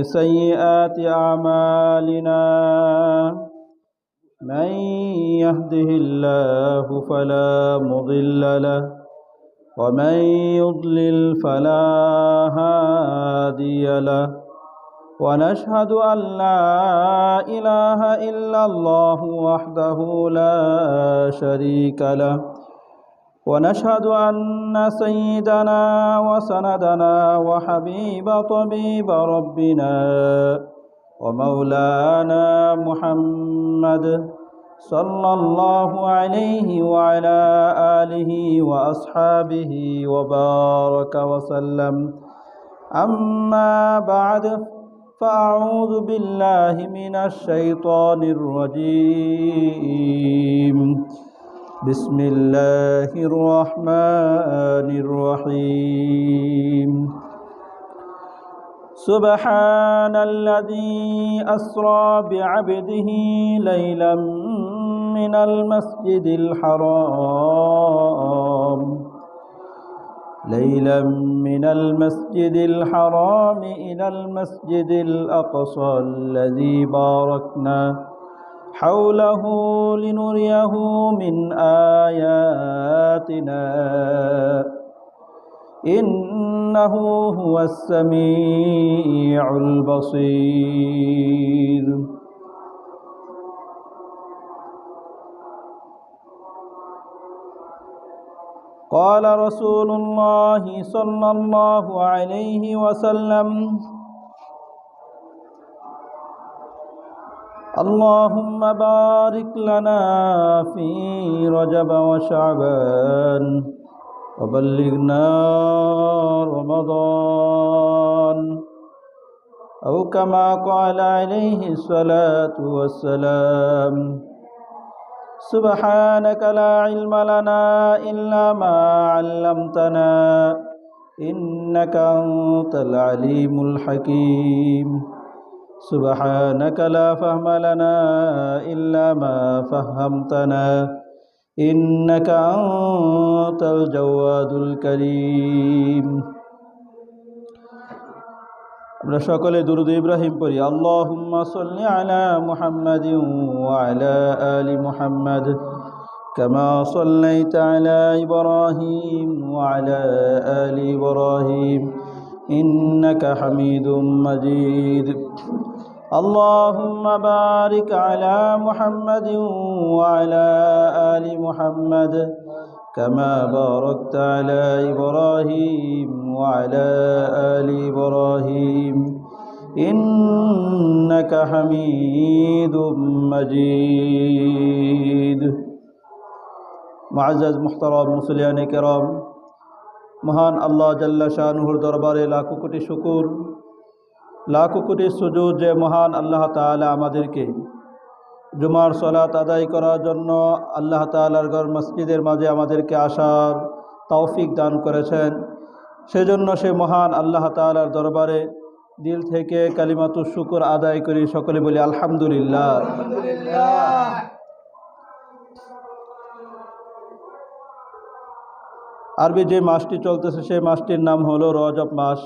سيئات أعمالنا من يهده الله فلا مضل له ومن يضلل فلا هادي له ونشهد أن لا إله إلا الله وحده لا شريك له ونشهد أن سيدنا وسندنا وحبيب طبيب ربنا ومولانا محمد صلى الله عليه وعلى آله وأصحابه وبارك وسلم أما بعد فأعوذ بالله من الشيطان الرجيم بسم الله الرحمن الرحيم سبحان الذي أسرى بعبده ليلا من المسجد الحرام إلى المسجد الأقصى الذي باركنا حوله لنريه من آياتنا إنه هو السميع البصير قال رسول الله صلى الله عليه وسلم اللهم بارك لنا في رجب وشعبان وبلغنا رمضان أو كما قال عليه الصلاة والسلام سبحانك لا علم لنا إلا ما علمتنا إنك أنت العليم الحكيم سبحانك لا فهم لنا إلا ما فهمتنا إنك أنت الجواد الكريم আমরা সকলে দুরূদ ইব্রাহিম পড়ি আল্লাহুম্মা সাল্লি আলা মুহাম্মাদিন ওয়া আলা আলি মুহাম্মাদ কামা সাল্লাইতা আলা ইব্রাহিম ওয়া আলা আলি ইব্রাহিম ইন্নাকা হামিদুম মাজিদ اللهم بارك على محمد وعلى آل محمد كما باركت على إبراهيم وعلى آل إبراهيم إنك حميد مجيد معزز محترم মুসলিয়ান کرام মহান আল্লাহ জাল্লা শানুহুর দরবারে লাখো কোটি শুকর লাখো কোটি সুজুদ যে মহান আল্লাহ তাআলা আমাদেরকে জুমার সালাত আদায় করার জন্য আল্লাহ তাআলার ঘর মসজিদের মাঝে আমাদেরকে আসার তৌফিক দান করেছেন সেজন্য সে মহান আল্লাহ তাআলার দরবারে দিল থেকে কালিমাতুশ শুকর আদায় করি সকলে বলি আলহামদুলিল্লাহ আলহামদুলিল্লাহ আরবি যে মাসটি চলতেছে সেই মাসটির নাম হলো রজব মাস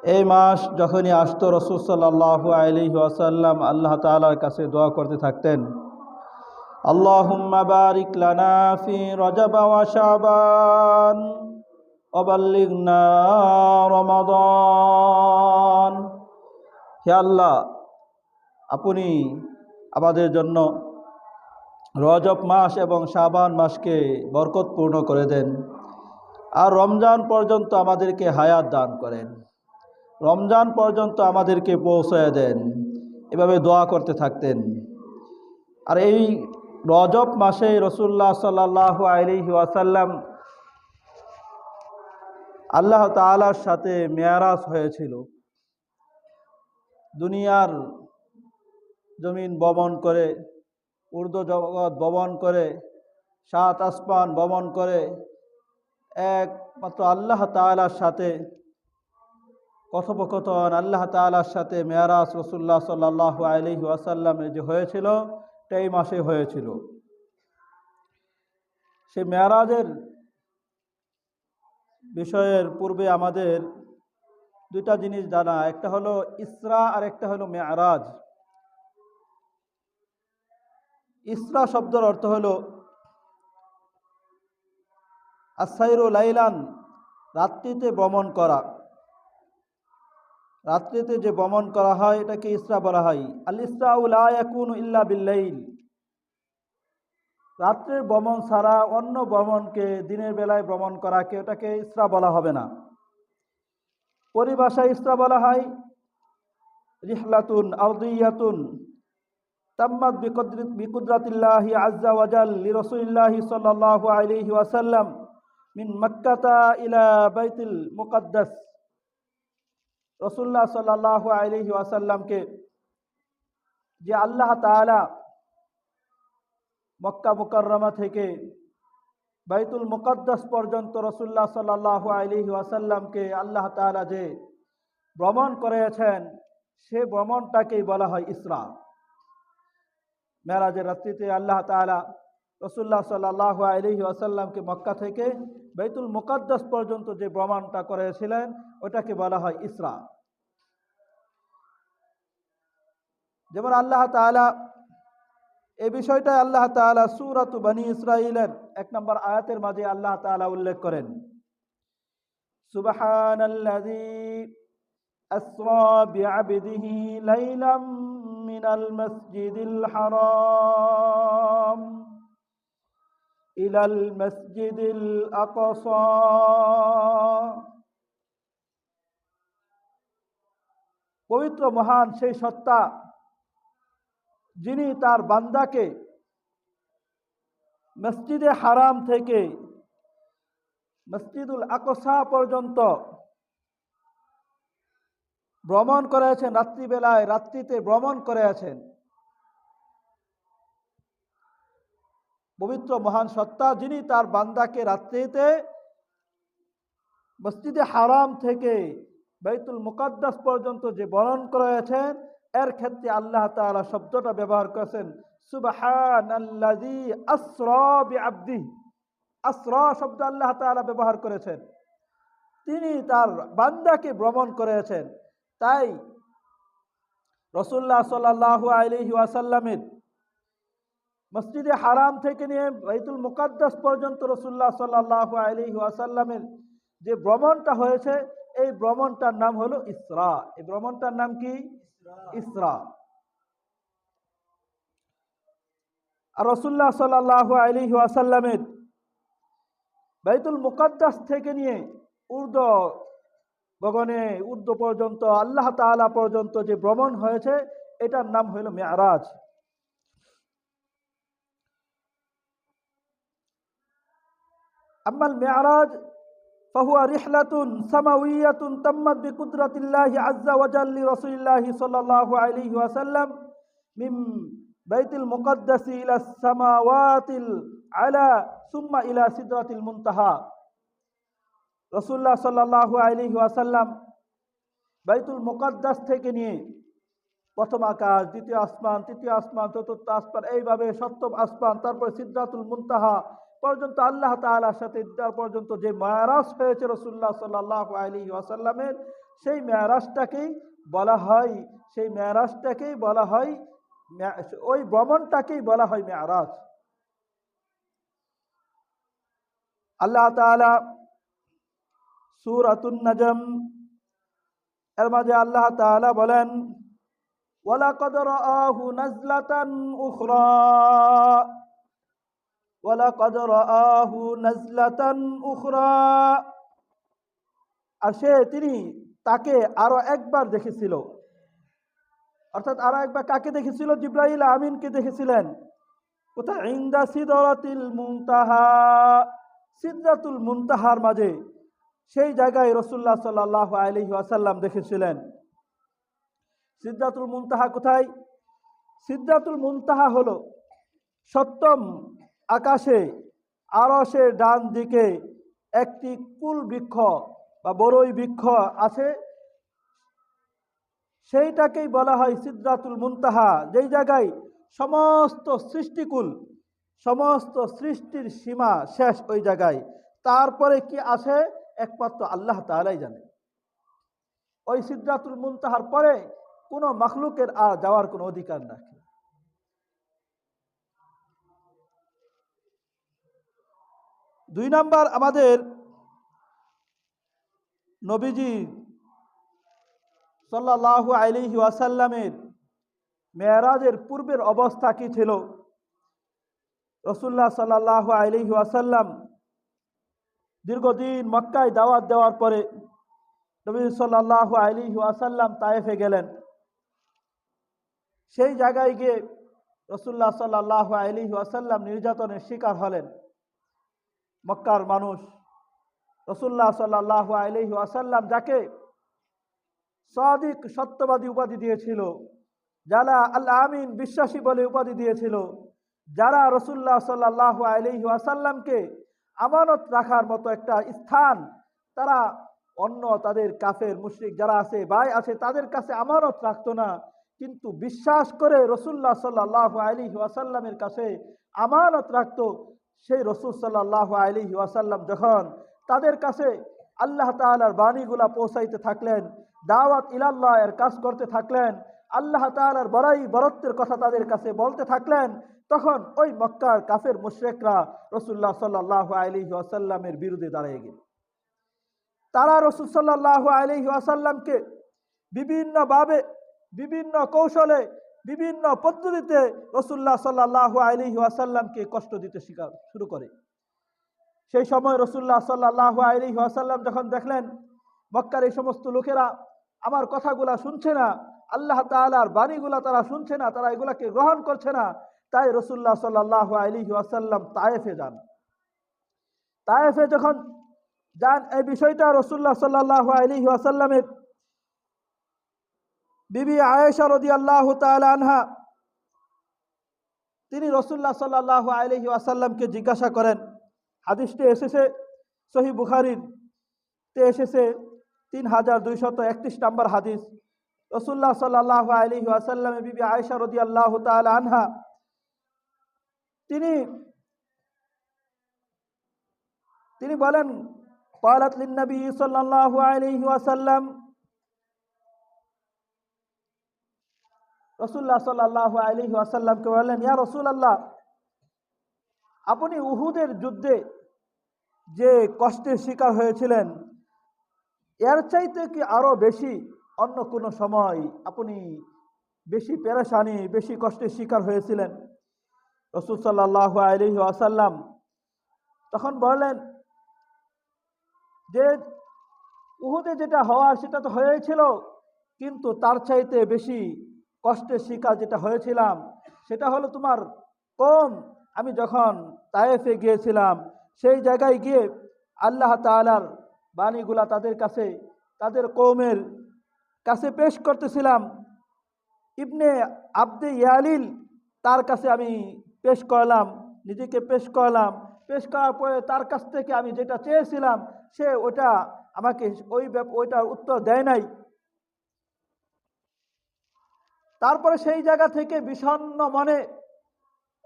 এই মাস যখনই আসতো রাসূল সাল্লাল্লাহু আলাইহি ওয়াসাল্লাম আল্লাহ তাআলার কাছে দোয়া করতে থাকতেন আল্লাহুম্মা বারিক লানা ফি রজব ওয়া শাবান ওয়া বাল্লিগনা রমাদান হে আল্লাহ আপনি আমাদের জন্য রজব মাস এবং শাবান মাসকে বরকতপূর্ণ করে দেন আর রমজান পর্যন্ত আমাদেরকে হায়াত দান করেন রমজান পর্যন্ত আমাদেরকে পৌঁছায় দেন এভাবে দোয়া করতে থাকতেন আর এই রজব মাসে রাসূলুল্লাহ সাল্লাল্লাহু আলাইহি ওয়াসাল্লাম আল্লাহ তাআলার সাথে মেরাজ হয়েছিল দুনিয়ার জমিন ভ্রমণ করে ঊর্ধ্ব জগৎ ভ্রমণ করে সাত আসমান ভ্রমণ করে একমাত্র আল্লাহ তাআলার সাথে কথোপকথন আল্লাহ তাআলার সাথে মেরাজ রাসূলুল্লাহ সাল্লাল্লাহু আলাইহি ওয়াসাল্লামের যে হয়েছিল এই মাসে হয়েছিল সেই মেরাজের বিষয়ের পূর্বে আমাদের দুইটা জিনিস জানা, একটা হলো ইসরা আর একটা হলো মেয়ারাজ। ইসরা শব্দের অর্থ হলো আসাইরু লাইলান, রাত্রিতে ভ্রমণ করা। রাত্রিতে যে ভ্রমণ করা হয় এটাকে ইসরা বলা হয়। আল ইসরাউ লা ইয়াকুনু ইল্লা বিল্লাইল, রাত্রের ভ্রমণ ছাড়া অন্য ভ্রমণকে, দিনের বেলায় ভ্রমণ করাকে ওটাকে ইসরা বলা হবে না। পরিভাষায় ইসরা বলা হয় রিহলাতুন আরদিয়াতুন তাম্মাত বিকুদরাতিল্লাহি আজ্জা ওয়াজাল লিরাসূলিল্লাহি সাল্লাল্লাহু আলাইহি ওয়াসাল্লাম মিন মক্কাতা ইলা বাইতুল মুকাদ্দাস। রাসূলুল্লাহ সাল্লাল্লাহু আলাইহি ওয়াসাল্লামকে যে আল্লাহ তাআলা মক্কা মুকাররমা থেকে বাইতুল মুকাদ্দাস পর্যন্ত রাসূলুল্লাহ সাল্লাল্লাহু আলাইহি ওয়াসাল্লামকে আল্লাহ তাআলা যে ভ্রমণ করিয়েছেন, সে ভ্রমণটাকেই বলা হয় ইসরা। মেরাজের রাত্রিতে আল্লাহ তাআলা রাসূলুল্লাহ সাল্লাল্লাহু আলাইহি ওয়াসাল্লামকে মক্কা থেকে বাইতুল মুকাদ্দাস পর্যন্ত যে ভ্রমণটা করেছিলেন ওটাকে বলা হয় ইসরা। যেমন আল্লাহ তাআলা এই বিষয়টা আল্লাহ তাআলা সূরাতু বনী ইসরাঈলের 1 নম্বর আয়াতের মাঝে আল্লাহ তাআলা উল্লেখ করেন, সুবহানাল্লাযী আসরা বিআবদিহি লাইলাম মিনাল মাসজিদিল হারাম ইলাল মাসজিদিল আকসা। পবিত্র মহান সেই সত্তা যিনি তার বান্দাকে মসজিদে হারাম থেকে মসজিদুল আকসা পর্যন্ত ভ্রমণ করেছেন, রাত্রিবেলায় রাত্রিতে ভ্রমণ করেছেন। পবিত্র মহান সত্তা যিনি তার বান্দাকে রাত্রিতে মসজিদে হারাম থেকে বাইতুল মুকাদ্দাস পর্যন্ত যে ভ্রমণ করেছেন, এর ক্ষেত্রে আল্লাহ তাআলা শব্দটা ব্যবহার করেছেন সুবহানাল্লাযী আসরা বিআবদিহি। আসরা শব্দ আল্লাহ তাআলা ব্যবহার করেছেন, তিনি তার বান্দাকে ভ্রমণ করেছেন। তাই রাসূলুল্লাহ সাল্লাল্লাহু আলাইহি ওয়াসাল্লামের মসজিদে হারাম থেকে নিয়ে বাইতুল মুকাদ্দাস পর্যন্ত রাসূলুল্লাহ সাল্লাল্লাহু আলাইহি ওয়াসাল্লামের যে ভ্রমণটা হয়েছে, এই ভ্রমণটার নাম হলো ইসরা। এই ভ্রমণটার নাম কি? ইসরা। আর রাসূলুল্লাহ সাল্লাল্লাহু আলাইহি ওয়াসাল্লামের বাইতুল মুকাদ্দাস থেকে নিয়ে গগনে ঊর্ধ্ব পর্যন্ত আল্লাহ তাআলা পর্যন্ত যে ভ্রমণ হয়েছে, এটার নাম হলো মেরাজ। আম্মাল মেরাজ ফাহুয়া রিহলাতুন সামাউইয়াতুন তাম্মাত বিকুদরাতিল্লাহি আজ্জা ওয়াজাল লিরাসূলিল্লাহি সাল্লাল্লাহু আলাইহি ওয়াসাল্লাম মিন বাইতুল মুকাদ্দাস ইলা সামাওয়াতিল আলা সুম্মা ইলা সিদরাতিল মুনতাহা। রাসূলুল্লাহ সাল্লাল্লাহু আলাইহি ওয়াসাল্লাম বাইতুল মুকাদ্দাস থেকে নিয়ে প্রথম আকাশ, দ্বিতীয় আসমান, তৃতীয় আসমান, চতুর্থ আসমান, এইভাবে সপ্তম আসমান, তারপর সিদরাতুল মুনতাহা পর্যন্ত আল্লাহ তাআলার সাথে দিদার পর্যন্ত যে মেরাজ হয়েছে রাসূলুল্লাহ সাল্লাল্লাহু আলাইহি ওয়াসাল্লামের, সেই মেরাজটাকেই বলা হয় ওই ভ্রমণটাকেই বলা হয় মেরাজ। আল্লাহ তাআলা সূরাতুন নাজম এর মাঝে আল্লাহ তাআলা বলেন, ওয়ালাকাদ রাআহু নাজলাতান উখরা ওয়ালাকাদ রাআহু নাজলাতান উখরা। আর তিনি তাকে আরো একবার দেখেছিল। অর্থাৎ আরো একবার কাকে দেখেছিল? জিবরাইল আমিনকে দেখেছিলেন। কোথায়? ইনদা সিদরাতিল মুনতাহা, সিদরাতুল মুনতাহার মাঝে, সেই জায়গায় রাসূলুল্লাহ সাল্লাল্লাহু আলাইহি ওয়াসাল্লাম দেখেছিলেন। সিদরাতুল মুনতাহা কোথায়? সিদরাতুল মুনতাহা হলো সপ্তম আকাশে আরশের ডান দিকে একটি কুল বৃক্ষ বা বড়ই বৃক্ষ আছে, সেইটাকেই বলা হয় সিদরাতুল মুনতাহা, যেই জায়গায় সমস্ত সৃষ্টিকুল, সমস্ত সৃষ্টির সীমা শেষ ওই জায়গায়। তারপরে কি আছে একমাত্র আল্লাহ তাআলাই জানে। ওই সিদরাতুল মুনতাহার পরে কোনো মাখলুকের আর যাওয়ার কোনো অধিকার নাই। 2 নাম্বার, আমাদের নবীজি সাল্লাল্লাহু আলাইহি ওয়াসাল্লামের মেরাজের পূর্বের অবস্থা কি ছিল। রাসূলুল্লাহ সাল্লাল্লাহু আলাইহি ওয়াসাল্লাম দীর্ঘদিন মক্কায় দাওয়াত দেওয়ার পরে নবী সাল্লাল্লাহু আলাইহি ওয়াসাল্লাম তায়েফে গেলেন। সেই জায়গায় গিয়ে রাসূলুল্লাহ সাল্লাল্লাহু আলাইহি ওয়াসাল্লাম নির্যাতনের শিকার হলেন। মক্কার মানুষ রাসূলুল্লাহ সাল্লাল্লাহু আলাইহি ওয়াসাল্লাম যাকে সাদিক সত্যবাদী উপাধি দিয়েছিল, যারা আল আমিন বিশ্বাসী বলে উপাধি দিয়েছিল, যারা রাসূলুল্লাহ সাল্লাল্লাহু আলাইহি ওয়াসাল্লামকে আমানত রাখার মতো একটা স্থান, তারা অন্য তাদের কাফের মুশরিক যারা আছে ভাই আছে তাদের কাছে আমানত রাখতো না, কিন্তু বিশ্বাস করে রাসূলুল্লাহ সাল্লাল্লাহু আলাইহি ওয়াসাল্লামের কাছে আমানত রাখতো। সেই রাসূল সাল্লাল্লাহু আলাইহি ওয়াসাল্লাম যখন তাদের কাছে আল্লাহ তাআলার বাণীগুলা পৌঁছাইতে থাকলেন, দাওয়াত ইলাল্লাহ এর কাজ করতে থাকলেন, আল্লাহ তাআলার বরত্বের কথা তাদের কাছে বলতে থাকলেন, তখন ওই মক্কার কাফের মুশরিকরা রাসূলুল্লাহ সাল্লাল্লাহু আলাইহি ওয়াসাল্লামের বিরুদ্ধে দাঁড়িয়ে গেল। তারা রাসূল সাল্লাল্লাহু আলাইহি ওয়াসাল্লামকে বিভিন্নভাবে, বিভিন্ন কৌশলে, বিভিন্ন পদ্ধতিতে রাসূলুল্লাহ সাল্লাল্লাহু আলাইহি ওয়াসাল্লামকে কষ্ট দিতে শুরু করে। সেই সময় রাসূলুল্লাহ সাল্লাল্লাহু আলাইহি ওয়াসাল্লাম যখন দেখলেন মক্কার এই সমস্ত লোকেরা আমার কথাগুলা শুনছে না, আল্লাহ তাআলার বাণীগুলা তারা শুনছে না, তারা এগুলাকে গ্রহণ করছে না, তাই রাসূলুল্লাহ সাল্লাল্লাহু আলাইহি ওয়াসাল্লাম তায়েফে যান। তায়েফে যখন যান, এই বিষয়টা রাসূলুল্লাহ সাল্লাল্লাহু আলাইহি ওয়াসাল্লামের বিবি আয়েশা রাদিয়াল্লাহু তাআলা আনহা, তিনি রাসূলুল্লাহ সাল্লাল্লাহু আলাইহি ওয়াসাল্লামকে জিজ্ঞাসা করেন। হাদিসটি এসেছে সহিহ বুখারীর তে এসেছে 3231 নম্বর হাদিস। রাসূলুল্লাহ সাল্লাল্লাহু আলাইহি ওয়াসাল্লামের বিবি আয়েশা রাদিয়াল্লাহু তাআলা আনহা তিনি বলেন, ক্বালাত লিন-নবী সাল্লাল্লাহু আলাইহি ওয়াসাল্লাম, রাসূলুল্লাহ সাল্লাল্লাহু আলাইহি ওয়াসাল্লামকে বললেন, ইয়া রাসূলুল্লাহ, আপনি উহুদের যুদ্ধে যে কষ্টের শিকার হয়েছিলেন, এর চাইতে কি আরো বেশি অন্য কোনো সময় আপনি বেশি পেরেশানি, বেশি কষ্টের শিকার হয়েছিলেন? রাসূল সাল্লাল্লাহু আলাইহি ওয়াসাল্লাম তখন বললেন যে উহুদে যেটা হওয়ার সেটা তো হয়েছিল, কিন্তু তার চাইতে বেশি কষ্টের শিকার যেটা হয়েছিলাম সেটা হলো তোমার কওম। আমি যখন তায়েফে গিয়েছিলাম, সেই জায়গায় গিয়ে আল্লাহ তাআলার বাণীগুলা তাদের কাছে, তাদের কওমের কাছে পেশ করতেছিলাম। ইবনে আব্দে ইয়ালিল তার কাছে আমি পেশ করলাম, নিজেকে পেশ করলাম। পেশ করার পরে তার কাছ থেকে আমি যেটা চেয়েছিলাম সে ওটা আমাকে ওইটার উত্তর দেয় নাই। তারপরে সেই জায়গা থেকে বিষণ্ণ মনে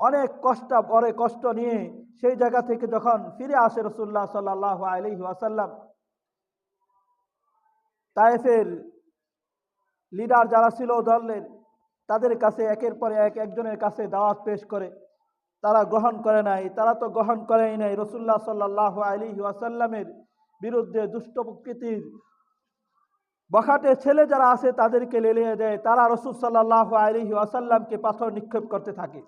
অনেক কষ্ট নিয়ে সেই জায়গা থেকে যখন ফিরে আসে রাসূলুল্লাহ সাল্লাল্লাহু আলাইহি ওয়াসাল্লাম, তায়েফের লিডার যারা ছিল দলের, তাদের কাছে একের পর একজনের কাছে দাওয়াত পেশ করে, তারা গ্রহণ করে নাই। তারা তো গ্রহণ করেই নাই। রাসূলুল্লাহ সাল্লাল্লাহু আলাইহি ওয়াসাল্লামের বিরুদ্ধে দুষ্ট প্রকৃতির বখাটে ছেলে যারা আছে তাদেরকে লেলিয়ে দেয়। তারা রাসূল সাল্লাল্লাহু আলাইহি ওয়াসাল্লামকে পাথর নিক্ষেপ করতে থাকে।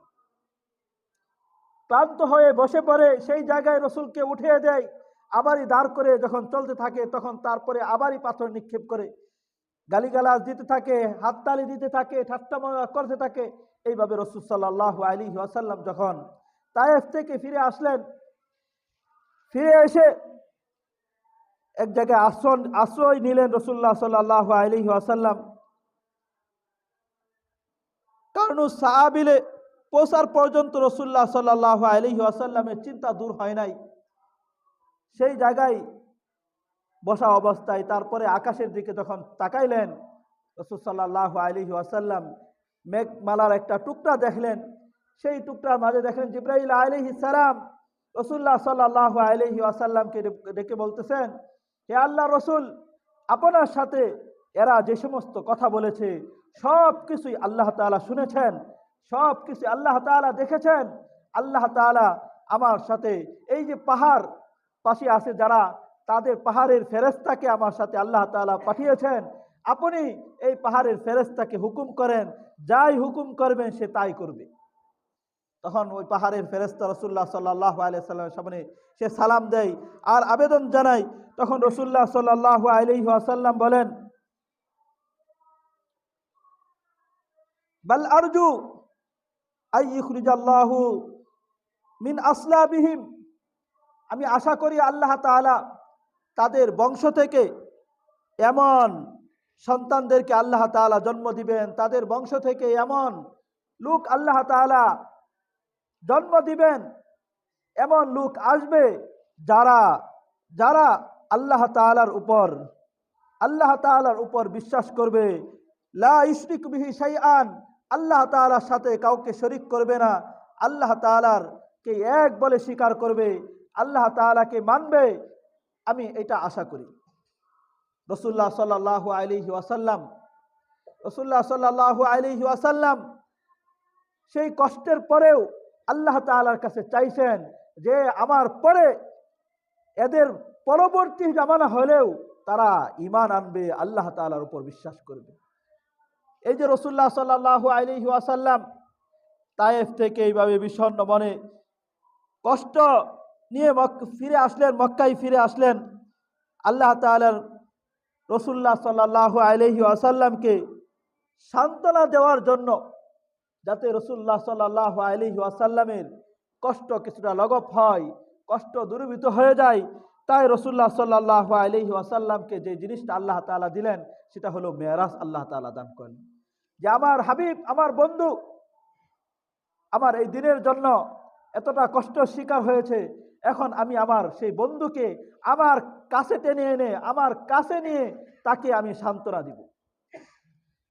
ক্লান্ত হয়ে বসে পড়ে, সেই জায়গায় রাসূলকে উঠিয়ে দেয়, আবারই দাঁড় করে যখন চলতে থাকে তখন তারপরে আবারই পাথর নিক্ষেপ করে, গালিগালাজ দিতে থাকে, হাততালি দিতে থাকে, ঠাট্টা মজা করতে থাকে। এইভাবে রাসূল সাল্লাল্লাহু আলাইহি ওয়াসাল্লাম যখন তায়েফ থেকে ফিরে আসলেন, ফিরে এসে এক জায়গায় আশ্রয় নিলেন রাসূলুল্লাহ সাল্লাল্লাহু আলাইহি ওয়াসাল্লাম। কারনুস সাহাবিলে পৌঁছার পর্যন্ত রাসূলুল্লাহ সাল্লাল্লাহু আলাইহি ওয়াসাল্লামের চিন্তা দূর হয় নাই। সেই জায়গায় বসা অবস্থায় তারপরে আকাশের দিকে যখন তাকাইলেন, রাসূল সাল্লাল্লাহু আলাইহি ওয়াসাল্লাম মেঘমালার একটা টুকরা দেখলেন। সেই টুকরার মাঝে দেখলেন জিবরাইল আলাইহিস সালাম রাসূলুল্লাহ সাল্লাল্লাহু আলাইহি ওয়াসাল্লামকে ডেকে বলতেছেন, হে আল্লাহর রাসূল, আপনার সাথে এরা যে সমস্ত কথা বলেছে সব কিছুই আল্লাহ তাআলা শুনেছেন, সব কিছু আল্লাহ তাআলা দেখেছেন। আল্লাহ তাআলা আমার সাথে এই যে পাহাড় পাশে আছে যারা, তাদের পাহাড়ের ফেরেশতাকে আমার সাথে আল্লাহ তাআলা পাঠিয়েছেন। আপনি এই পাহাড়ের ফেরেশতাকে হুকুম করেন, যাই হুকুম করবেন সে তাই করবে। তখন ওই পাহাড়ের ফেরেশতা রাসূলুল্লাহ সাল্লাল্লাহু আলাইহি ওয়াসাল্লামের সামনে সে সালাম দেয় আর আবেদন জানায়। তখন রাসূলুল্লাহ সাল্লাল্লাহু আলাইহি ওয়াসাল্লাম বলেন, বাল আরজু আই ইখরিজাল্লাহু মিন আসলাবিহিম, আমি আশা করি আল্লাহ তাআলা তাদের বংশ থেকে এমন সন্তানদেরকে আল্লাহ তাআলা জন্ম দিবেন, তাদের বংশ থেকে এমন লোক আল্লাহ তাআলা জন্ম দিবেন, এমন লোক আসবে যারা যারা আল্লাহ তাআলার উপর বিশ্বাস করবে, লা ইশরিকু বিহি শাইআন, আল্লাহ তাআলার সাথে কাউকে শরীক করবে না, আল্লাহ তাআলার কে এক বলে স্বীকার করবে, আল্লাহ তাআলাকে মানবে। আমি এটা আশা করি। রাসূলুল্লাহ সাল্লাল্লাহু আলাইহি ওয়াসাল্লাম সেই কষ্টের পরেও আল্লাহ তাআলার কাছে চাইছেন যে আমার পরে এদের পরবর্তী জামানা হলেও তারা ঈমান আনবে, আল্লাহ তাআলার উপর বিশ্বাস করবে। এই যে রাসূলুল্লাহ সাল্লাল্লাহু আলাইহি ওয়াসাল্লাম তায়েফ থেকে এইভাবে বিষণ্ণ মনে কষ্ট নিয়ে ফিরে আসলেন, মক্কায় ফিরে আসলেন। আল্লাহ তাআলার রাসূলুল্লাহ সাল্লাল্লাহু আলাইহি ওয়াসাল্লামকে সান্ত্বনা দেওয়ার জন্য, যাতে রাসূলুল্লাহ সাল্লাল্লাহু আলাইহি ওয়াসাল্লামের কষ্ট কিছুটা লাঘব হয়, কষ্ট দূরীভূত হয়ে যায়, তাই রাসূলুল্লাহ সাল্লাল্লাহু আলাইহি ওয়াসাল্লামকে যে জিনিসটা আল্লাহ তাআলা দিলেন সেটা হলো মেরাজ। আল্লাহ তাআলা দান করেন যে আমার হাবিব, আমার বন্ধু আমার এই দিনের জন্য এতটা কষ্ট শিকার হয়েছে, এখন আমি আমার সেই বন্ধুকে আমার কাছে টেনে এনে আমার কাছে নিয়ে তাকে আমি সান্ত্বনা দিব।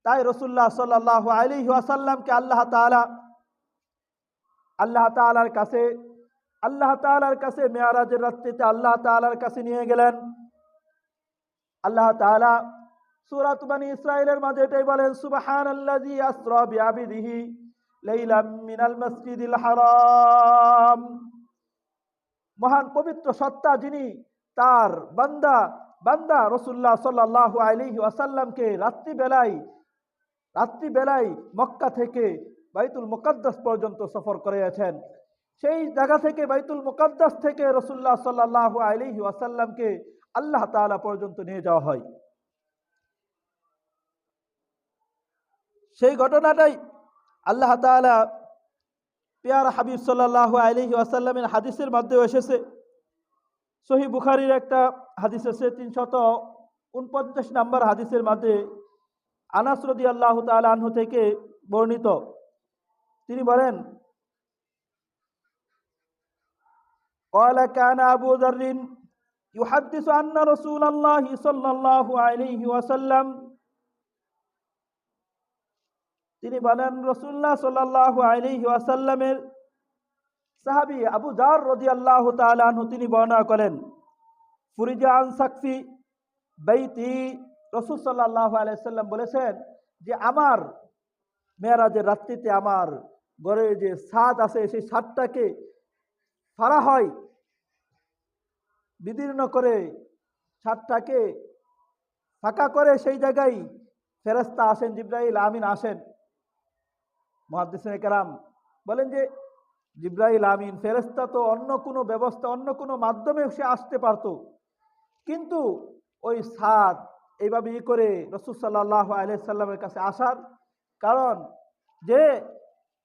তাই রাসূলুল্লাহ সাল্লাল্লাহু আলাইহি ওয়াসাল্লামকে আল্লাহ তাআলার কাছে মেরাজের রাত্রিতে আল্লাহ তাআলার কাছে নিয়ে গেলেন। আল্লাহ তাআলা সূরাত বনী ইসরাঈলের মাঝে এটাই বলেন, সুবহানাল্লাযী আসরা বিআবদিহি লাইলাম মিনাল মাসজিদিল হারাম, মহান পবিত্র সত্তা যিনি তার বান্দা রাসূলুল্লাহ সাল্লাল্লাহু আলাইহি ওয়াসাল্লামকে রাত্রিবেলায় মক্কা থেকে বাইতুল মুকাদ্দাস পর্যন্ত সফর করিয়েছেন। সেই জায়গা থেকে বাইতুল মুকাদ্দাস থেকে রাসূলুল্লাহ সাল্লাল্লাহু আলাইহি ওয়াসাল্লামকে আল্লাহ তাআলা পর্যন্ত নিয়ে যাওয়া হয়। সেই ঘটনাটাই আল্লাহ তাআলা পেয়ারা হাবিব সাল্লাল্লাহু আলাইহি ওয়াসাল্লামের হাদিসের মধ্যেও এসেছে। সহিহ বুখারীর একটা হাদিস আছে 349 নম্বর হাদিসের মধ্যে আনাস রাদিয়াল্লাহু তাআলা আনহু থেকে বর্ণিত। তিনি বলেন, قال كان أبو ذر يحدث أن رسول الله صلى الله عليه وسلم, তিনি বলেন রাসূলুল্লাহ সাল্লাল্লাহু আলাইহি ওয়াসাল্লামের সাহাবী আবু যার রাদিয়াল্লাহু তাআলা আনহু তিনি বর্ণনা করেন, ফুরিজা আন সাকফি বাইতি, রাসূল সাল্লাল্লাহু আলাইহি ওয়াসাল্লাম বলেছেন যে আমার মেরাজের রাত্রিতে আমার ঘরে যে ছাদ আছে সেই ছাদটাকে ফাড়া হয়, বিদীর্ণ করে ছাদটাকে ফাঁকা করে সেই জায়গায় ফেরেশতা আসেন, জিবরাইল আমিন আসেন। মুহাদ্দিসিনে কেরাম বলেন যে জিবরাইল আমিন ফেরেশতা তো অন্য কোনো ব্যবস্থা, অন্য কোনো মাধ্যমে সে আসতে পারত, কিন্তু ওই ছাদ এইভাবে করে রাসূল সাল্লাল্লাহু আলাইহি সাল্লামের কাছে আসার কারণ যে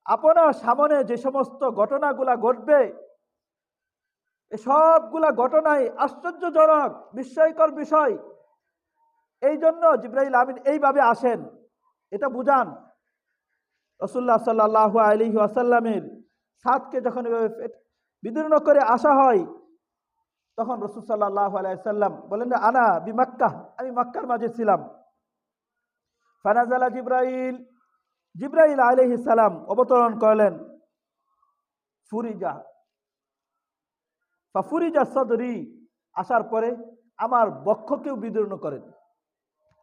আপনার সামনে যে সমস্ত ঘটনাগুলা ঘটবে সবগুলা ঘটনাই আশ্চর্যজনক বিস্ময়কর বিষয়, এই জন্য জিবরাইল আমিন এইভাবে আসেন। এটা বুঝান রাসূলুল্লাহ সাল্লাল্লাহু আলাইহি ওয়াসাল্লামের ছাদকে যখন এভাবে বিদীর্ণ করে আসা হয়, তখন রাসূল সাল্লাল্লাহু আলাইহি ওয়াসাল্লাম বলেন যে আনা বিমাক্কাহ, আমি মক্কার মাঝে ছিলাম। ফানাজালা জিবরাইল আলাইহিস সালাম অবতরণ করলেন। ফাফুরিজা সদরি, আসার পরে আমার বক্ষকেও বিদীর্ণ করেন।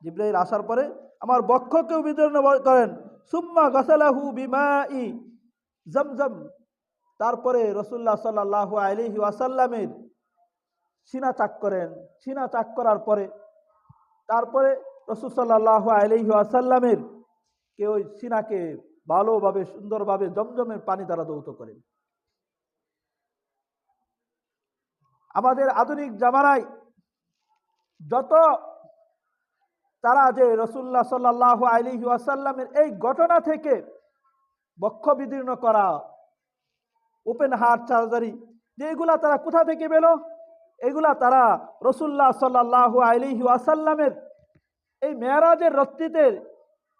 জিবরাইল আসার পরে আমার বক্ষকেও বিদীর্ণ করেন, সুম্মা গাসালাহু বিমাই জমজম, তারপরে রাসূলুল্লাহ সাল্লাল্লাহু আলাইহি ওয়াসাল্লামের সিনা চাক করেন। সিনা চাক করার পরে তারপরে রাসূল সাল্লাল্লাহু আলাইহি ওয়াসাল্লামের ওই সিনাকে ভালোভাবে সুন্দরভাবে জমজমের পানি দ্বারা ধৌত করেন। আমাদের আধুনিক জামানায় যত তারা যে রাসূলুল্লাহ সাল্লাল্লাহু আলাইহি ওয়াসাল্লামের এই ঘটনা থেকে বক্ষ বিদীর্ণ করা, ওপেন হার্ট সার্জারি, যে এগুলা তারা কোথা থেকে পেল? এগুলা তারা রাসূলুল্লাহ সাল্লাল্লাহু আলাইহি ওয়াসাল্লামের এই মেরাজের রাত্রিতে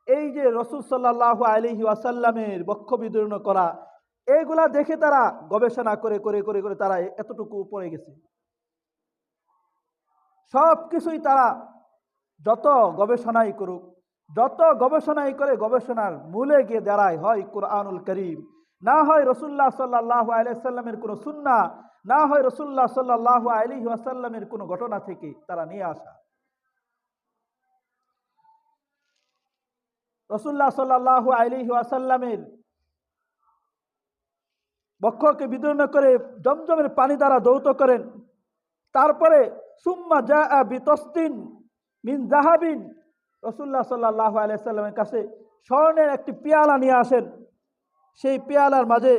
এই যে রাসূল সাল্লাল্লাহু আলাইহি ওয়াসাল্লামের বক্ষ বিদীর্ণ করা, এইগুলা দেখে তারা গবেষণা করে করে করে করে তারা এতটুকু উপরে গেছে। সব কিছুই তারা যত গবেষণাই করুক, যত গবেষণাই করে গবেষণার মূলে গিয়ে দাঁড়ায় হয় কুরআনুল কারীম, না হয় রাসূলুল্লাহ সাল্লাল্লাহু আলাইহি ওয়াসাল্লামের কোনো সুন্নাহ, না হয় রাসূলুল্লাহ সাল্লাল্লাহু আলাইহি ওয়াসাল্লামের কোনো ঘটনা থেকে তারা নিয়ে আসা। রাসূলুল্লাহ সাল্লাল্লাহু আলাইহি ওয়াসাল্লামের বক্ষকে বিদীর্ণ করে জমজমের পানি দ্বারা ধৌত করেন। তারপরে সুম্মা জাআ বিতস্তিন মিন যাহাবিন, রাসূলুল্লাহ সাল্লাল্লাহু আলাইহি ওয়াসাল্লামের কাছে স্বর্ণের একটি পেয়ালা নিয়ে আসেন। সেই পেয়ালার মাঝে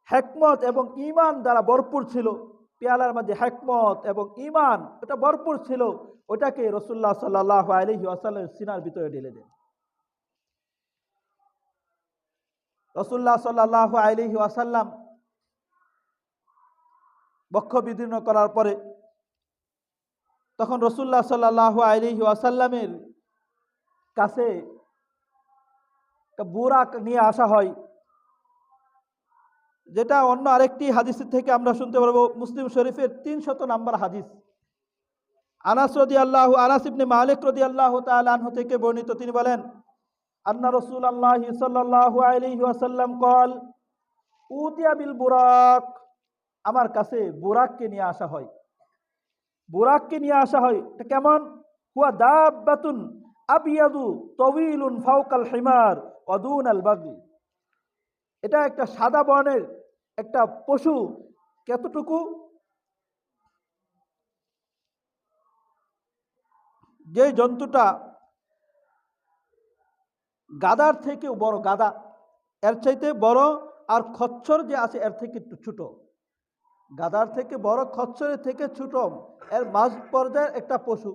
হিকমত এবং ঈমান দ্বারা ভরপুর ছিল। পেয়ালার মাঝে হিকমত এবং ঈমান এটা ভরপুর ছিল। ওটাকে রাসূলুল্লাহ সাল্লাল্লাহু আলাইহি ওয়াসাল্লামের সিনার ভিতরে ঢেলে দেন। রাসূলুল্লাহ সাল্লাল্লাহু আলাইহি ওয়াসাল্লাম বক্ষ বিদীর্ণ করার পরে তখন রাসূলুল্লাহ সাল্লাল্লাহু আলাইহি ওয়াসাল্লামের কাছে একটা বুরাক নিয়ে আসা হয়, যেটা অন্য আরেকটি হাদিসের থেকে আমরা শুনতে পারবো। মুসলিম শরীফের 300 নম্বর হাদিস, আনাস ইবনে মালিক রাদিয়াল্লাহু তাআলা আনহু থেকে বর্ণিত। তিনি বলেন, আন্না রাসূলুল্লাহ সাল্লাল্লাহু আলাইহি ওয়াসাল্লাম قال উতিয়া বিল বুরাক, আমার কাছে বুরাককে নিয়ে আসা হয়। বুরাককে নিয়ে আসা হয়, এটা কেমন? হুয়া দাব্বাতুন আবিয়াদু তাওয়িলুন ফাওকাল হিমার ওয়া দুনাল বাগি, এটা একটা সাদা বর্ণের একটা পশু। কতটুকু? যে জন্তুটা গাদার থেকেও বড়, গাদা এর চাইতে বড়, আর খচ্চর যে আছে এর থেকে একটু ছোট। গাদার থেকে বড়, খচ্চরের থেকে ছোট, এর মাঝ পর্যায়ের একটা পশু,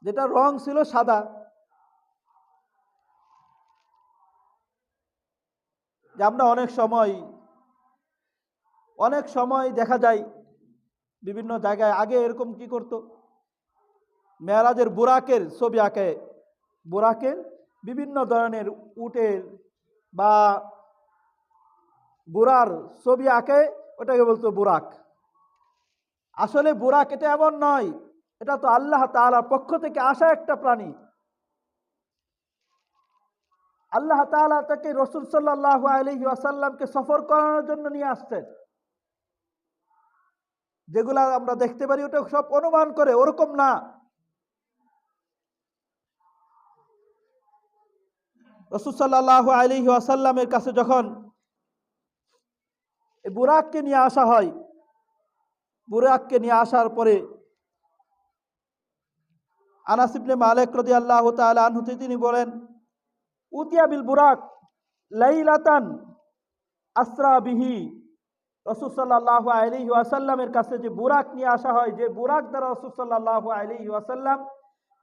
যেটা রং ছিল সাদা। যে আমরা অনেক সময় দেখা যায় বিভিন্ন জায়গায় আগে এরকম কি করত, মেরাজের বুরাকের ছবি আঁকে, বুরাকের বিভিন্ন ধরনের উটের বা ঘোড়ার ছবি আঁকে, ওটাকে বলতো বুরাক। আসলে বুরাক এটা এমন নয়, এটা তো আল্লাহ তাআলার পক্ষ থেকে আসা একটা প্রাণী। আল্লাহ তাআলা তাকে রাসূল সাল্লাল্লাহু আলাইহি ওয়াসাল্লামকে সফর করানোর জন্য নিয়ে আসছেন। যেগুলা আমরা দেখতে পারি ওটা সব অনুমান করে, ওরকম না। রাসূল সাল্লাল্লাহু আলাইহি ওয়াসাল্লামের কাছে যখন এই বুরাককে নিয়ে আসা হয়, বুরাককে নিয়ে আসার পরে আনাস ইবনে মালিক রাদিয়াল্লাহু তাআলা আনহু তিনি বলেন, উতিয়া বিল বুরাক লাইলাতান আসরা বিহি, রাসূল সাল্লাল্লাহু আলাইহি ওয়াসাল্লামের কাছে যে বুরাক নিয়ে আসা হয়, যে বুরাক দ্বারা রাসূল সাল্লাল্লাহু আলাইহি ওয়াসাল্লাম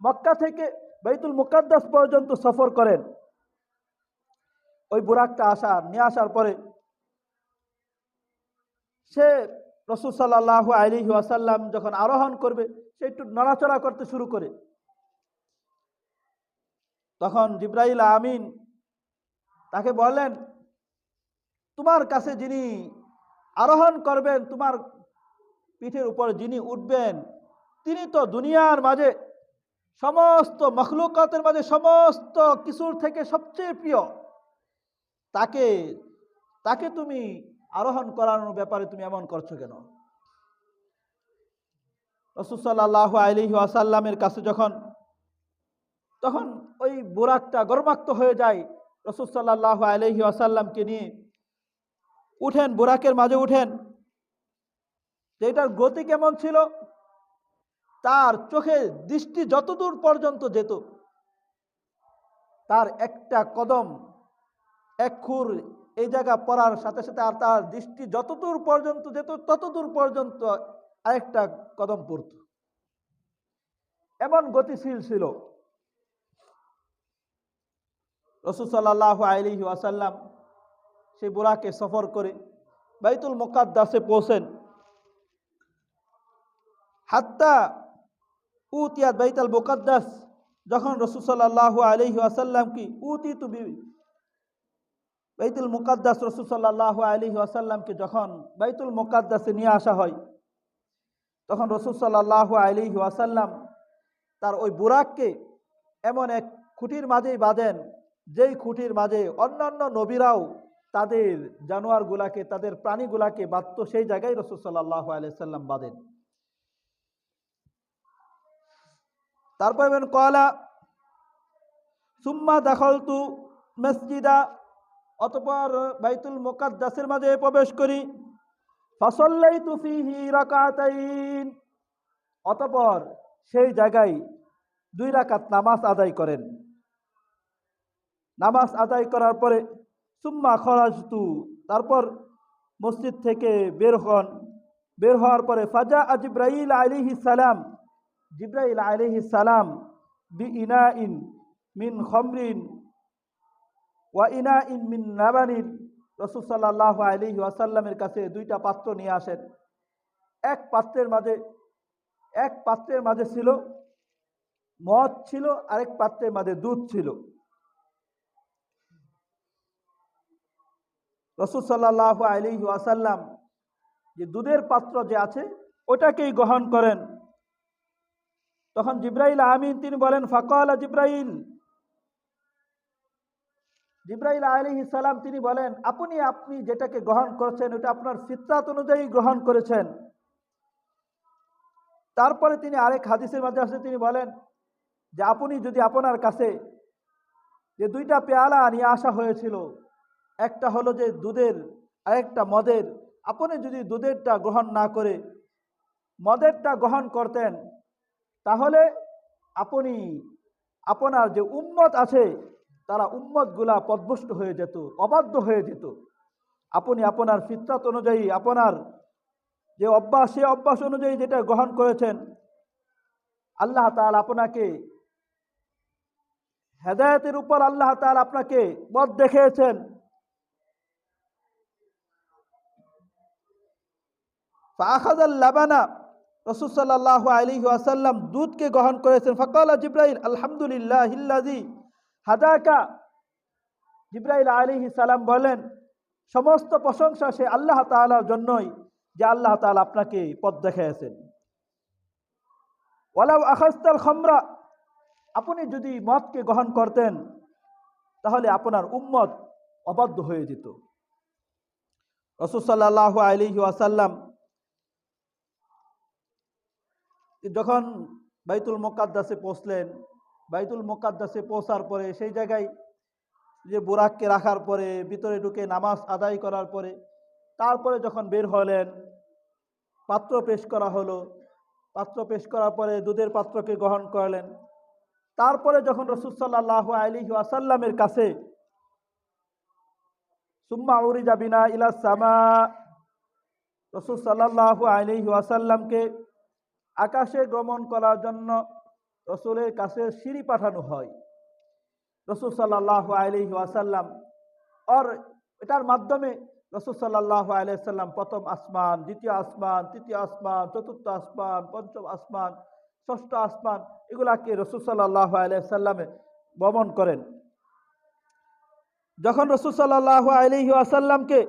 মক্কা থেকে বাইতুল মুকাদ্দাস পর্যন্ত সফর করেন। ওই বুরাকটা নিয়ে আসার পরে সে রাসূল সাল্লাল্লাহু আলাইহি ওয়াসাল্লাম যখন আরোহণ করবে, সে একটু নড়াচড়া করতে শুরু করে। তখন জিবরাইল আমিন তাকে বললেন, তোমার কাছে যিনি আরোহণ করবেন, তোমার পিঠের উপর যিনি উঠবেন, তিনি তো দুনিয়ার মাঝে সমস্ত মখলুকাতের মাঝে সমস্ত কিছুর থেকে সবচেয়ে প্রিয়। তাকে তুমি আরোহণ করানোর ব্যাপারে তুমি এমন করছো কেন? রাসূল সাল্লাল্লাহু আলাইহি ওয়াসাল্লামের কাছে তখন ওই বুরাকটা গর্মাক্ত হয়ে যায়। রাসূল সাল্লাল্লাহু আলাইহি ওয়াসাল্লামকে নিয়ে উঠেন, বুরাকের মাঝে উঠেন। যে এটার গতি কেমন ছিল, তার চোখে দৃষ্টি যতদূর পর্যন্ত যেত, তার একটা কদম এক খুর এই জায়গা পড়ার সাথে সাথে আর তার দৃষ্টি যতদূর পর্যন্ত যেত ততদূর পর্যন্ত আরেকটা কদম পড়ত। এমন গতিশীল ছিল। রাসূল সাল্লাল্লাহু আলাইহি ওয়াসাল্লাম সেই বুরাকে সফর করে বাইতুল মুকাদ্দাসে পৌঁছেন। হাত্তা উতিয়াত বাইতুল মুকাদ্দাস, যখন রাসূল সাল্লাল্লাহু আলাইহি ওয়াসাল্লাম কি উতিতু বাইতুল মুকাদ্দাস, রাসূল সাল্লাল্লাহু আলাইহি ওয়াসাল্লামকে যখন বাইতুল মুকাদ্দাসে নিয়ে আসা হয়, তখন রাসূল সাল্লাল্লাহু আলাইহি ওয়াসাল্লাম তার ওই বুরাককে এমন এক খুঁটির মাঝেই বাঁধেন, যেই খুঁটির মাঝে অন্যান্য নবীরাও তাদের জানোয়ারগুলাকে, তাদের প্রাণীগুলাকে বাঁধত, সেই জায়গায় রাসূল সাল্লাল্লাহু আলাইহি সাল্লাম বাঁধেন। তারপর বলেন কলা সুম্মা দাখালতু মসজিদা, অতঃপর বাইতুল মুকাদ্দাসের মাঝে প্রবেশ করি। ফাসাল্লাইতু ফীহি রাকাতাইন, অতঃপর সেই জায়গায় 2 রাকাত নামাজ আদায় করেন। নামাজ আদায় করার পরে সুম্মা খরাজতু, তারপর মসজিদ থেকে বের হন। বের হওয়ার পরে ফাজা জিবরাইল আলাইহিস সালাম, জিবরাইল আলাইহিস সালাম বিইনাইন মিন খামরিন ওয়া ইনাইন মিন লাবানিন, রাসূল সাল্লাল্লাহু আলাইহি ওয়াসাল্লামের কাছে 2টা পাত্র নিয়ে আসেন। এক পাত্রের মাঝে ছিল মদ ছিল, আরেক পাত্রের মাঝে দুধ ছিল। রাসূল সাল্লাল্লাহু আলাইহি ওয়াসাল্লাম যে দুধের পাত্র যে আছে ওটাকেই গ্রহণ করেন। তখন জিবরাইল আমিন তিনি বলেন ফাকালা জিবরাইল আলাইহিস সালাম তিনি বলেন, আপনি যেটাকে গ্রহণ করেছেন ওটা আপনার ফিতরাত অনুযায়ী গ্রহণ করেছেন। তারপরে তিনি আরেক হাদিসের মাঝে আসে, তিনি বলেন যে আপনি যদি আপনার কাছে যে 2টা পেয়ালা নিয়ে আসা হয়েছিল, একটা হলো যে দুধের আরেকটা মদের, আপনি যদি দুধেরটা গ্রহণ না করে মদেরটা গ্রহণ করতেন, তাহলে আপনি আপনার যে উম্মত আছে তারা উম্মতগুলা পথভ্রষ্ট হয়ে যেত, অবাধ্য হয়ে যেত। আপনি আপনার ফিতরাত অনুযায়ী, আপনার যে অভ্যাস, সেই অভ্যাস অনুযায়ী যেটা গ্রহণ করেছেন, আল্লাহ তাআলা আপনাকে হেদায়েতের উপর আল্লাহ তাআলা আপনাকে পথ দেখিয়েছেন। ফাআখাযাল লাবানা, রাসূল সাল্লাল্লাহু আলাইহি ওয়াসাল্লাম দুধকে গ্রহণ করেছেন। ফাকালা জিবরাইল আলহামদুলিল্লাহিল্লাযী হাদাকা, জিবরাইল আলাইহিস সালাম বলেন সমস্ত প্রশংসা সে আল্লাহ তাআলার জন্যই, যে আল্লাহ তাআলা আপনাকে পথ দেখিয়েছেন। ওয়ালাউ আখাযতাল খামরা, আপনি যদি মদকে গ্রহণ করতেন তাহলে আপনার উম্মত অবাধ্য হয়ে যেত। রাসূল সাল্লাল্লাহু আলাইহি ওয়াসাল্লাম যখন বাইতুল মুকাদ্দাসে পৌঁছলেন, বাইতুল মুকাদ্দাসে পৌঁছার পরে সেই জায়গায় যে বুরাককে রাখার পরে ভিতরে ঢুকে নামাজ আদায় করার পরে তারপরে যখন বের হলেন, পাত্র পেশ করা হলো। পাত্র পেশ করার পরে দুধের পাত্রকে গ্রহণ করলেন। তারপরে যখন রাসূল সাল্লাল্লাহু আলাইহি ওয়াসাল্লামের কাছে সুম্মা উরিজা বিনা ইলা সামা, রাসূল সাল্লাল্লাহু আলাইহি ওয়াসাল্লামকে আকাশে গমন করার জন্য রাসূলের কাছে সিঁড়ি পাঠানো হয়। রাসূল সাল্লাল্লাহু আলাইহি ওয়াসাল্লাম আর এটার মাধ্যমে রাসূল সাল্লাল্লাহু আলাইহি ওয়াসাল্লাম প্রথম আসমান, দ্বিতীয় আসমান, তৃতীয় আসমান, চতুর্থ আসমান, পঞ্চম আসমান, ষষ্ঠ আসমান, এগুলাকে রাসূল সাল্লাল্লাহু আলাইহি ওয়াসাল্লামে ভ্রমণ করেন। যখন রাসূল সাল্লাল্লাহু আলাইহি ওয়াসাল্লামকে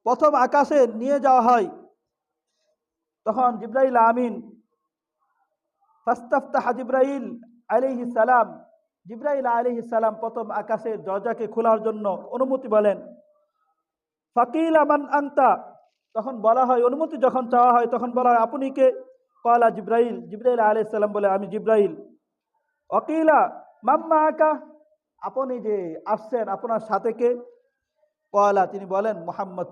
প্রথম আকাশে নিয়ে যাওয়া হয়, তখন জিবরাইল আমিন ফাস্তাফতাহ জিবরাইল আলাইহিস সালাম, জিবরাইল আলাইহিস সালাম প্রথম আকাশের দরজাকে খোলার জন্য অনুমতি বলেন। ফাকিলা মান আনতা, তখন বলা হয়, অনুমতি যখন চাওয়া হয় তখন বলা হয়, আপনি কে? কয়লা জিব্রাইল। জিব্রাইল আলাইহিস সালাম বলে, আমি জিব্রাইল। অকিলা মাম্মা আকা, আপনি যে আসছেন আপনার সাথে কে? কয়লা, তিনি বলেন মুহাম্মদ,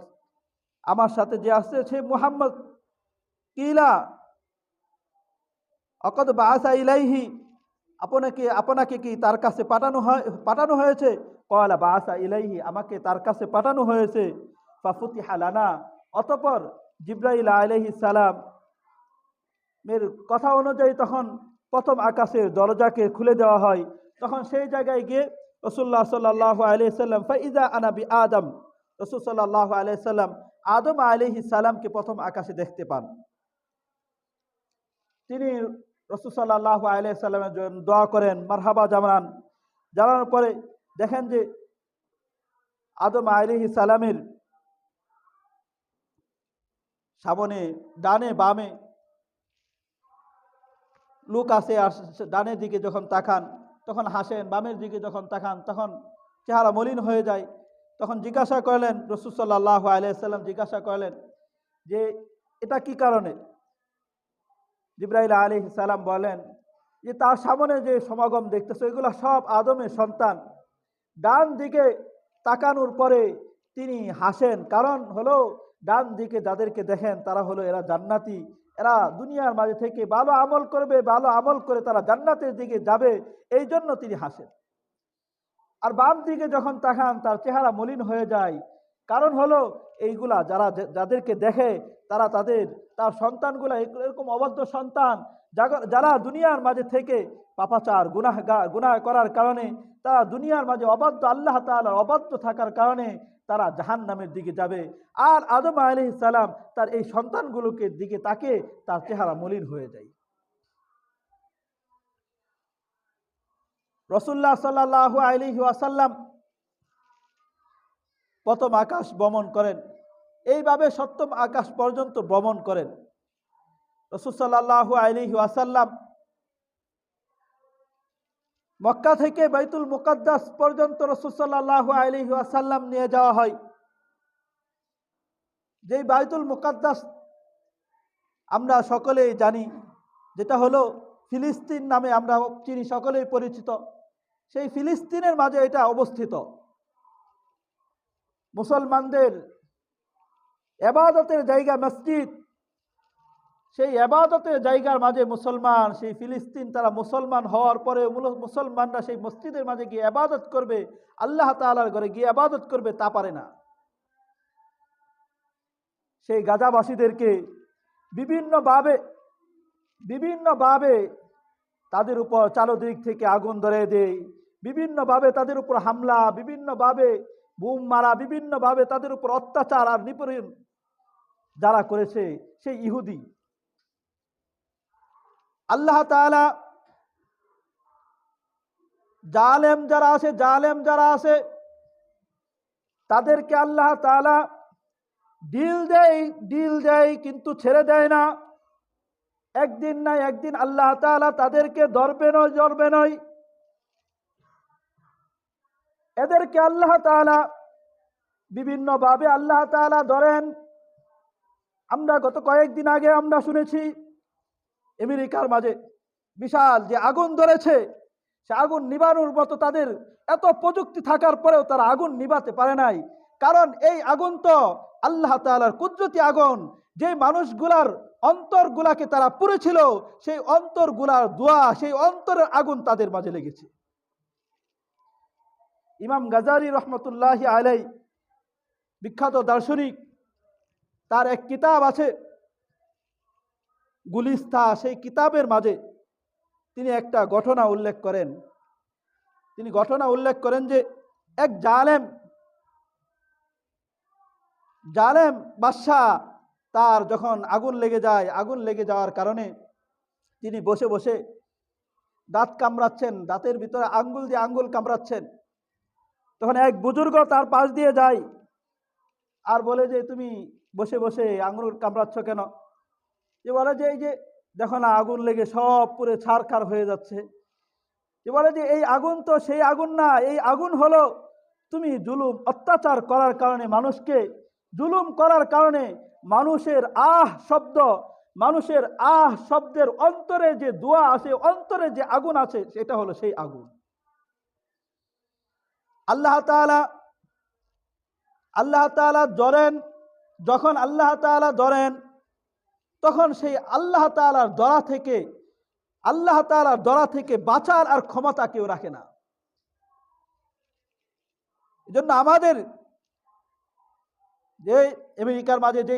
আমার সাথে যে আসছে সে মুহাম্মদ। কিলা অকদ বাআসা ইলাইহি, আপনাকে কি তার কাছে পাঠানো হয়েছে? কয়লা বাআসা ইলাইহি, আমাকে তার কাছে পাঠানো হয়েছে। ফাফুতিহা লানা, অতঃপর জিব্রাইল আলাইহিস সালাম এর কথা অনুযায়ী তখন প্রথম আকাশের দরজাকে খুলে দেওয়া হয়। তখন সেই জায়গায় গিয়ে রাসূলুল্লাহ সাল্লাল্লাহু আলাইহি সাল্লাম ফাইজা আনা বি আদম, রাসূল সাল্লাল্লাহু আলাইহি সাল্লাম আদম আলাইহিস সালামকে প্রথম আকাশে দেখতে পান। তিনি রাসূল সাল্লাল্লাহু আলাইহি সাল্লামের জন্য দোয়া করেন, মারহাবা জানানোর পরে দেখেন যে আদম আলাইহিস সালামের সামনে ডানে বামে লোক আছে, আর ডানের দিকে যখন তাকান তখন হাসেন, বামের দিকে যখন তাকান তখন চেহারা মলিন হয়ে যায়। তখন জিজ্ঞাসা করলেন, রাসূল সাল্লাল্লাহু আলাইহি সাল্লাম জিজ্ঞাসা করলেন যে এটা কি কারণে? জিব্রাইল আলাইহিস সালাম বলেন যে তার সামনে যে সমাগম দেখতেছে এগুলো সব আদমের সন্তান। ডান দিকে তাকানোর পরে তিনি হাসেন, কারণ হলো ডান দিকে যাদেরকে দেখেন তারা হলো এরা জান্নাতি, এরা দুনিয়ার মাঝে থেকে ভালো আমল করবে, ভালো আমল করে তারা জান্নাতের দিকে যাবে, এই জন্য তিনি হাসেন। আর বাম দিকে যখন তাকান তার চেহারা মলিন হয়ে যায়, কারণ হলো এইগুলা যাদেরকে দেখে তারা তার সন্তানগুলা এরকম অবাধ্য সন্তান, যারা দুনিয়ার মাঝে থেকে পাপাচার গুনাহ করার কারণে, তারা দুনিয়ার মাঝে অবাধ্য, আল্লাহ তাআলার অবাধ্য থাকার কারণে তারা জাহান্নামের দিকে যাবে। আর আদম আলাইহিস সালাম তার এই সন্তানগুলোকে দিকে তাকে তার চেহারা মলিন হয়ে যায়। রাসূলুল্লাহ সাল্লাল্লাহু আলাইহি ওয়াসাল্লাম প্রথম আকাশ ভ্রমণ করেন, এইভাবে সপ্তম আকাশ পর্যন্ত ভ্রমণ করেন। রাসূল সাল্লাল্লাহু আলাইহি ওয়াসাল্লাম মক্কা থেকে বাইতুল মুকাদ্দাস পর্যন্ত রাসূল সাল্লাল্লাহু আলাইহি ওয়াসাল্লাম নিয়ে যাওয়া হয়। যেই বাইতুল মুকাদ্দাস আমরা সকলেই জানি, যেটা হলো ফিলিস্তিন নামে আমরা চিনি, সকলেই পরিচিত, সেই ফিলিস্তিনের মাঝে এটা অবস্থিত। মুসলমানদের ইবাদতের জায়গা মসজিদ, সেই ইবাদতের জায়গার মাঝে মুসলমান, সেই ফিলিস্তিন তারা মুসলমান হওয়ার পরে মুসলমানরা সেই মসজিদের মাঝে গিয়ে ইবাদত করবে, আল্লাহ তাআলার ঘরে গিয়ে ইবাদত করবে, তা পারে না। সেই গাজাবাসীদেরকে বিভিন্নভাবে তাদের উপর চারদিক থেকে আগুন ধরে দেয়, বিভিন্নভাবে তাদের উপর হামলা, বিভিন্নভাবে বুম মারা, বিভিন্নভাবে তাদের উপর অত্যাচার আর নিপীড়ন যারা করেছে সেই ইহুদি। আল্লাহ তাআলা জালেম যারা আছে তাদেরকে আল্লাহ তাআলা ডিল দেয় কিন্তু ছেড়ে দেয় না। একদিন না একদিন আল্লাহ তাআলা তাদেরকে ধরবে নয়। এদেরকে আল্লাহ তাআলা বিভিন্নভাবে আল্লাহ তাআলা ধরেন। আমরা গত কয়েকদিন আগে আমরা শুনেছি আমেরিকার মাঝে বিশাল যে আগুন ধরেছে, সে আগুন নিবানোর মতো তাদের এত প্রযুক্তি থাকার পরেও তারা আগুন নিভাতে পারে নাই। কারণ এই আগুন তো আল্লাহ তাআলার কুদরতি আগুন, যে মানুষগুলার অন্তরগুলাকে তারা পুড়েছিল, সেই অন্তরগুলার দোয়া, সেই অন্তরের আগুন তাদের মাঝে লেগেছে। ইমাম গাজালি রহমতুল্লাহি আলাইহি, বিখ্যাত দার্শনিক, তার এক কিতাব আছে গুলিস্তা, সেই কিতাবের মাঝে তিনি একটা ঘটনা উল্লেখ করেন। তিনি ঘটনা উল্লেখ করেন যে এক জালেম বাদশা, তার যখন আগুন লেগে যায়, আগুন লেগে যাওয়ার কারণে তিনি বসে বসে দাঁত কামড়াচ্ছেন, দাঁতের ভিতরে আঙ্গুল দিয়ে আঙ্গুল কামড়াচ্ছেন। তখন এক বুজুর্গ তার পাশ দিয়ে যায় আর বলে যে তুমি বসে বসে আঙ্গুল কামড়াচ্ছ কেন? যে বলে যে এই যে দেখো না আগুন লেগে সব পুরো ছারখার হয়ে যাচ্ছে। যে বলে যে এই আগুন তো সেই আগুন না, এই আগুন হলো তুমি জুলুম অত্যাচার করার কারণে, মানুষকে জুলুম করার কারণে মানুষের শব্দ, মানুষের শব্দের অন্তরে যে দোয়া আছে, অন্তরে যে আগুন আছে, সেটা হলো সেই আগুন। আল্লাহ তাআলা ধরেন, যখন আল্লাহ তাআলা ধরেন, তখন সেই আল্লাহ তাআলার ধরা থেকে বাঁচার আর ক্ষমতা কেউ রাখে না। এজন্য আমাদের যে আমেরিকার মাঝে যে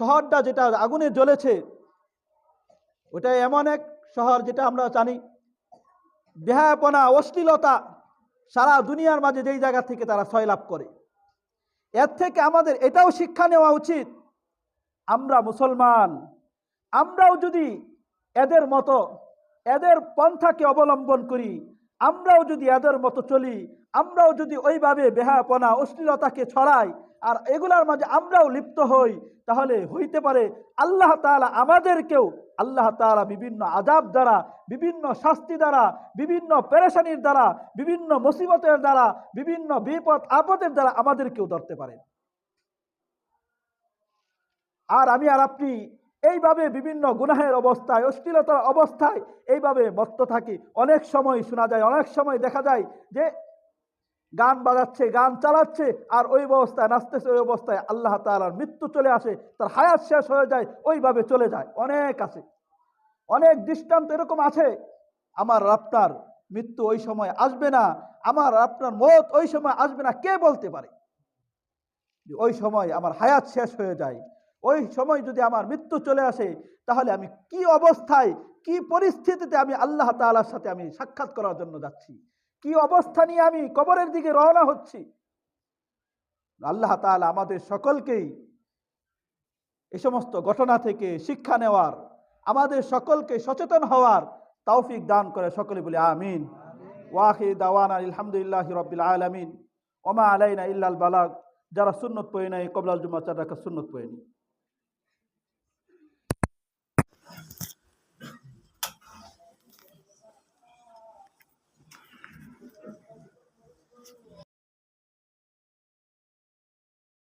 শহরটা যেটা আগুনে জ্বলেছে, ওটা এমন এক শহর যেটা আমরা জানি বেহায়াপনা, অশ্লীলতা সারা দুনিয়ার মাঝে যেই জায়গা থেকে তারা সয়লাভ করে। এর থেকে আমাদের এটাও শিক্ষা নেওয়া উচিত, আমরা মুসলমান, আমরাও যদি এদের মতো, এদের পন্থাকে অবলম্বন করি, আমরাও যদি এদের মতো চলি, আমরাও যদি ওইভাবে বেহায়াপনা, অশ্লীলতাকে ছড়াই আর এগুলার মাঝে আমরাও লিপ্ত হই, তাহলে হইতে পারে আল্লাহ তাআলা আমাদেরকেও, আল্লাহ তাআলা বিভিন্ন আযাব দ্বারা, বিভিন্ন শাস্তি দ্বারা, বিভিন্ন পেরেশানির দ্বারা, বিভিন্ন মুসিবতের দ্বারা, বিভিন্ন বিপদ আপদের দ্বারা আমাদেরকেও ধরতে পারে। আর আমি আর আপনি এইভাবে বিভিন্ন গুনাহের অবস্থায়, অশ্লীলতার অবস্থায় এইভাবে মত্ত থাকি। অনেক সময় শোনা যায়, অনেক সময় দেখা যায় যে গান বাজাচ্ছে, গান চালাচ্ছে, আর ওই অবস্থায় নাচতেছে, ওই অবস্থায় আল্লাহ তাআলার মৃত্যু চলে আসে, তার হায়াত শেষ হয়ে যায়, ওইভাবে চলে যায়। অনেক আছে, অনেক দৃষ্টান্ত এরকম আছে। আমার আপনার মৃত্যু ওই সময় আসবে না, আমার আপনার মওত ওই সময় আসবে না, কে বলতে পারে? ওই সময় আমার হায়াত শেষ হয়ে যায়, ওই সময় যদি আমার মৃত্যু চলে আসে, তাহলে আমি কি অবস্থায়, কি পরিস্থিতিতে আমি আল্লাহ তাআলার সাথে আমি সাক্ষাৎ করার জন্য যাচ্ছি, কি অবস্থা নিয়ে আমি কবরের দিকে রওনা হচ্ছি। আল্লাহ তাআলা আমাদের সকলকেই এই সমস্ত ঘটনা থেকে শিক্ষা নেওয়ার, আমাদের সকলকে সচেতন হওয়ার তৌফিক দান করে। সকলে বলি আমিন। ওয়া আখির দাওয়ানা আলহামদুলিল্লাহি রাব্বিল আলামিন। ওয়া মা আলাইনা ইল্লাল বালাগ। যারা সুন্নত পড়ে নাই কবলাল জুমা 4 রাকাত সুন্নত পড়ে নি।